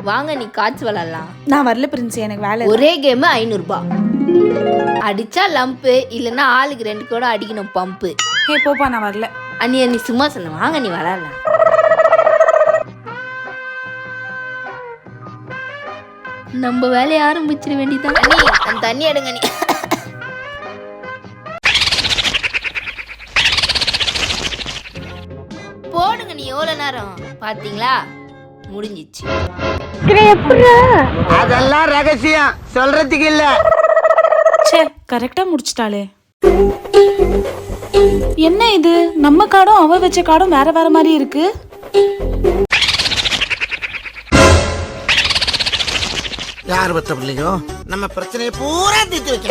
வாங்க நீ காட்சி விளாடலாம். நான் வரல பிரின்ஸ், எனக்கு வேலை. ஒரே கேம் 500 ரூபாய். அடிச்சா லம்பு, இல்லைன்னா ஆளுக்கு 2 கூட அடிக்கணும் பம்பு. ஹே போப்பா, நான் வரல. அண்ணியா நீ சும்மா சொன்ன, வாங்க நீ விளாடலாம். நம்ம வேலையை ஆரம்பிச்சிட வேண்டியதான். நீ அந்த தண்ணி எடுங்க. நீ போடுங்க. நீ எவ்வளவு நேரம் பாத்தீங்களா? முடிஞ்சிச்சு. அதெல்லாம் ரகசியம், சொல்றதுக்கு இல்ல. சே, கரெக்டா முடிச்சிட்டாளே. என்ன இது, நம்ம காடும் அவ வச்ச காடும் வேற வேற மாதிரி இருக்கு. யார் பத்த பிள்ளைங்க நம்ம பிரச்சனையை பூரா தீர்த்து வைக்க